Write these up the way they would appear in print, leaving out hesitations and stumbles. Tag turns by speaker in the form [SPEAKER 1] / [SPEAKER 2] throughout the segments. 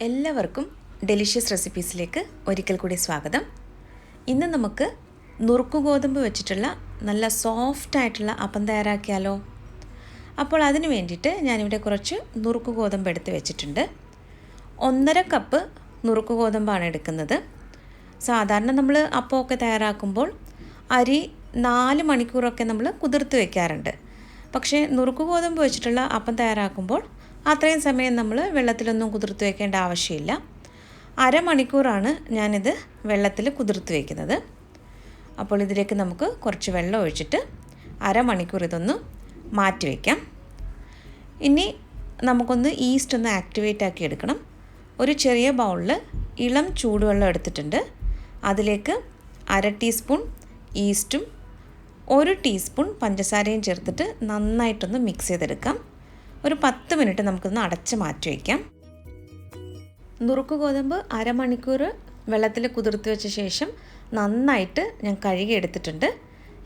[SPEAKER 1] എല്ലാവർക്കും ഡെലിഷ്യസ് റെസിപ്പീസിലേക്ക് ഒരിക്കൽ കൂടി സ്വാഗതം. ഇന്ന് നമുക്ക് നുറുക്ക് ഗോതമ്പ് വെച്ചിട്ടുള്ള നല്ല സോഫ്റ്റായിട്ടുള്ള അപ്പം തയ്യാറാക്കിയാലോ? അപ്പോൾ അതിന് വേണ്ടിയിട്ട് ഞാനിവിടെ കുറച്ച് നുറുക്ക് ഗോതമ്പ് എടുത്ത് വെച്ചിട്ടുണ്ട്. 1.5 കപ്പ് നുറുക്ക് ഗോതമ്പാണ് എടുക്കുന്നത്. സാധാരണ നമ്മൾ അപ്പമൊക്കെ തയ്യാറാക്കുമ്പോൾ അരി 4 മണിക്കൂറൊക്കെ നമ്മൾ കുതിർത്ത് വയ്ക്കാറുണ്ട്. പക്ഷേ നുറുക്ക് ഗോതമ്പ് വെച്ചിട്ടുള്ള അപ്പം തയ്യാറാക്കുമ്പോൾ അത്രയും സമയം നമ്മൾ വെള്ളത്തിലൊന്നും കുതിർത്ത് വയ്ക്കേണ്ട ആവശ്യമില്ല. അരമണിക്കൂറാണ് ഞാനിത് വെള്ളത്തിൽ കുതിർത്ത് വയ്ക്കുന്നത്. അപ്പോൾ ഇതിലേക്ക് നമുക്ക് കുറച്ച് വെള്ളം ഒഴിച്ചിട്ട് അരമണിക്കൂർ ഇതൊന്ന് മാറ്റി വയ്ക്കാം. ഇനി നമുക്കൊന്ന് ഈസ്റ്റ് ഒന്ന് ആക്ടിവേറ്റ് ആക്കി എടുക്കണം. ഒരു ചെറിയ ബൗളിൽ ഇളം ചൂടുവെള്ളം എടുത്തിട്ടുണ്ട്. അതിലേക്ക് 1/2 ടീസ്പൂൺ ഈസ്റ്റും 1 ടീസ്പൂൺ പഞ്ചസാരയും ചേർത്തിട്ട് നന്നായിട്ടൊന്ന് മിക്സ് ചെയ്തെടുക്കാം. ഒരു 10 മിനിറ്റ് നമുക്കൊന്ന് അടച്ച് മാറ്റി വയ്ക്കാം. നുറുക്ക് ഗോതമ്പ് അരമണിക്കൂർ വെള്ളത്തിൽ കുതിർത്ത് വെച്ച ശേഷം നന്നായിട്ട് ഞാൻ കഴുകി എടുത്തിട്ടുണ്ട്.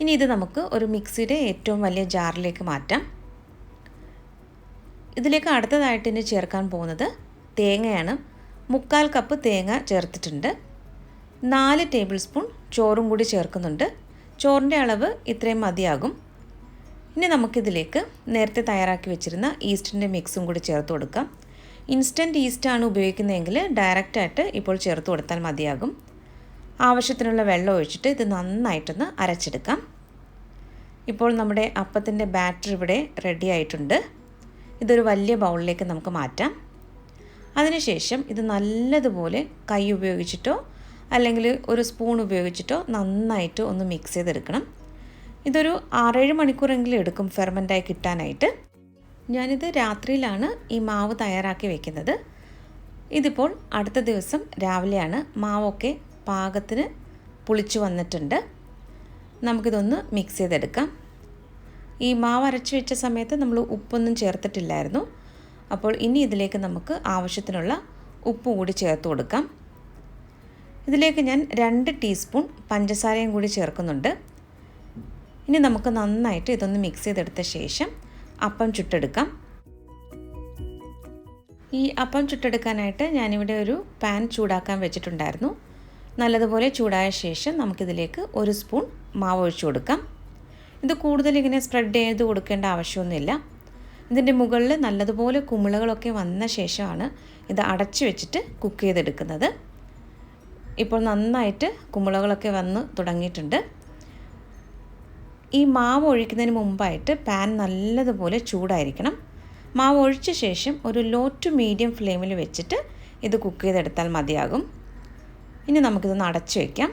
[SPEAKER 1] ഇനി ഇത് നമുക്ക് ഒരു മിക്സിയുടെ ഏറ്റവും വലിയ ജാറിലേക്ക് മാറ്റാം. ഇതിലേക്ക് അടുത്തതായിട്ട് ഇനി ചേർക്കാൻ പോകുന്നത് തേങ്ങയാണ്. 3/4 കപ്പ് തേങ്ങ ചേർത്തിട്ടുണ്ട്. 4 ടേബിൾ സ്പൂൺ ചോറും കൂടി ചേർക്കുന്നുണ്ട്. ചോറിൻ്റെ അളവ് ഇത്രയും മതിയാകും. ഇനി നമുക്കിതിലേക്ക് നേരത്തെ തയ്യാറാക്കി വെച്ചിരുന്ന ഈസ്റ്റിൻ്റെ മിക്സും കൂടി ചേർത്ത് കൊടുക്കാം. ഇൻസ്റ്റൻറ്റ് ഈസ്റ്റാണ് ഉപയോഗിക്കുന്നതെങ്കിൽ ഡയറക്റ്റായിട്ട് ഇപ്പോൾ ചേർത്ത് കൊടുത്താൽ മതിയാകും. ആവശ്യത്തിനുള്ള വെള്ളം ഒഴിച്ചിട്ട് ഇത് നന്നായിട്ടൊന്ന് അരച്ചെടുക്കാം. ഇപ്പോൾ നമ്മുടെ അപ്പത്തിൻ്റെ ബാറ്റർ ഇവിടെ റെഡി ആയിട്ടുണ്ട്. ഇതൊരു വലിയ ബൗളിലേക്ക് നമുക്ക് മാറ്റാം. അതിനുശേഷം ഇത് നല്ലതുപോലെ കൈ ഉപയോഗിച്ചിട്ടോ അല്ലെങ്കിൽ ഒരു സ്പൂൺ ഉപയോഗിച്ചിട്ടോ നന്നായിട്ട് ഒന്ന് മിക്സ് ചെയ്തെടുക്കണം. ഇതൊരു 6-7 മണിക്കൂറെങ്കിലും എടുക്കും ഫെർമെൻ്റായി കിട്ടാനായിട്ട്. ഞാനിത് രാത്രിയിലാണ് ഈ മാവ് തയ്യാറാക്കി വെക്കുന്നത്. ഇതിപ്പോൾ അടുത്ത ദിവസം രാവിലെയാണ്. മാവൊക്കെ പാകത്തിന് പുളിച്ചു വന്നിട്ടുണ്ട്. നമുക്കിതൊന്ന് മിക്സ് ചെയ്തെടുക്കാം. ഈ മാവ് അരച്ച് വെച്ച സമയത്ത് നമ്മൾ ഉപ്പൊന്നും ചേർത്തിട്ടില്ലായിരുന്നു. അപ്പോൾ ഇനി ഇതിലേക്ക് നമുക്ക് ആവശ്യത്തിനുള്ള ഉപ്പ് കൂടി ചേർത്ത് കൊടുക്കാം. ഇതിലേക്ക് ഞാൻ 2 ടീസ്പൂൺ പഞ്ചസാരയും കൂടി ചേർക്കുന്നുണ്ട്. ഇനി നമുക്ക് നന്നായിട്ട് ഇതൊന്ന് മിക്സ് ചെയ്തെടുത്ത ശേഷം അപ്പം ചുട്ടെടുക്കാം. ഈ അപ്പം ചുട്ടെടുക്കാനായിട്ട് ഞാനിവിടെ ഒരു പാൻ ചൂടാക്കാൻ വെച്ചിട്ടുണ്ടായിരുന്നു. നല്ലതുപോലെ ചൂടായ ശേഷം നമുക്കിതിലേക്ക് 1 സ്പൂൺ മാവ് ഒഴിച്ചു കൊടുക്കാം. ഇത് കൂടുതൽ ഇങ്ങനെ സ്പ്രെഡ് ചെയ്ത് കൊടുക്കേണ്ട ആവശ്യമൊന്നുമില്ല. ഇതിൻ്റെ മുകളിൽ നല്ലതുപോലെ കുമിളകളൊക്കെ വന്ന ശേഷമാണ് ഇത് അടച്ചു വെച്ചിട്ട് കുക്ക് ചെയ്തെടുക്കുന്നത്. ഇപ്പോൾ നന്നായിട്ട് കുമിളകളൊക്കെ വന്ന് തുടങ്ങിയിട്ടുണ്ട്. ഈ മാവ് ഒഴിക്കുന്നതിന് മുമ്പായിട്ട് പാൻ നല്ലതുപോലെ ചൂടായിരിക്കണം. മാവ് ഒഴിച്ച ശേഷം ഒരു ലോ ടു മീഡിയം ഫ്ലെയിമിൽ വെച്ചിട്ട് ഇത് കുക്ക് ചെയ്തെടുത്താൽ മതിയാകും. ഇനി നമുക്കിതൊന്ന് അടച്ചു വയ്ക്കാം.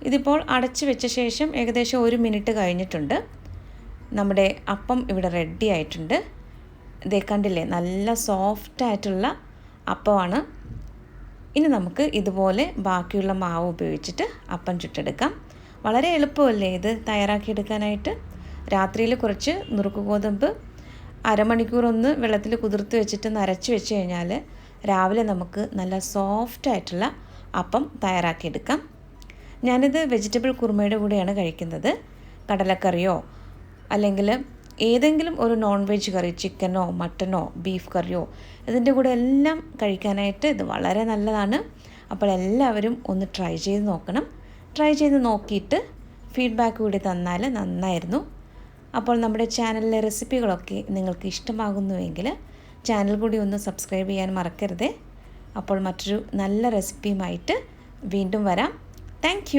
[SPEAKER 1] ഇതിപ്പോൾ അടച്ചു വെച്ച ശേഷം ഏകദേശം 1 മിനിറ്റ് കഴിഞ്ഞിട്ടുണ്ട്. നമ്മുടെ അപ്പം ഇവിടെ റെഡി ആയിട്ടുണ്ട്. ഇതേ കണ്ടില്ലേ, നല്ല സോഫ്റ്റായിട്ടുള്ള അപ്പമാണ്. ഇനി നമുക്ക് ഇതുപോലെ ബാക്കിയുള്ള മാവ് ഉപയോഗിച്ചിട്ട് അപ്പം ചുട്ടെടുക്കാം. വളരെ എളുപ്പമല്ലേ ഇത് തയ്യാറാക്കിയെടുക്കാനായിട്ട്. രാത്രിയിൽ കുറച്ച് നുറുക്ക് ഗോതമ്പ് അരമണിക്കൂർ ഒന്ന് വെള്ളത്തിൽ കുതിർത്ത് വെച്ചിട്ട് നരച്ച് വെച്ച് കഴിഞ്ഞാൽ രാവിലെ നമുക്ക് നല്ല സോഫ്റ്റായിട്ടുള്ള അപ്പം തയ്യാറാക്കിയെടുക്കാം. ഞാനിത് വെജിറ്റബിൾ കുറുമയുടെ കൂടെയാണ് കഴിക്കുന്നത്. കടലക്കറിയോ അല്ലെങ്കിൽ ഏതെങ്കിലും ഒരു നോൺ വെജ് കറി, ചിക്കനോ മട്ടനോ ബീഫ് കറിയോ ഇതിൻ്റെ കൂടെ എല്ലാം കഴിക്കാനായിട്ട് ഇത് വളരെ നല്ലതാണ്. അപ്പോൾ എല്ലാവരും ഒന്ന് ട്രൈ ചെയ്ത് നോക്കണം. ട്രൈ ചെയ്ത് നോക്കിയിട്ട് ഫീഡ്ബാക്ക് കൂടി തന്നാൽ നന്നായിരുന്നു. അപ്പോൾ നമ്മുടെ ചാനലിലെ റെസിപ്പികളൊക്കെ നിങ്ങൾക്ക് ഇഷ്ടമാകുന്നുവെങ്കിൽ ചാനൽ കൂടി ഒന്ന് സബ്സ്ക്രൈബ് ചെയ്യാൻ മറക്കരുതേ. അപ്പോൾ മറ്റൊരു നല്ല റെസിപ്പിയുമായിട്ട് വീണ്ടും വരാം. താങ്ക്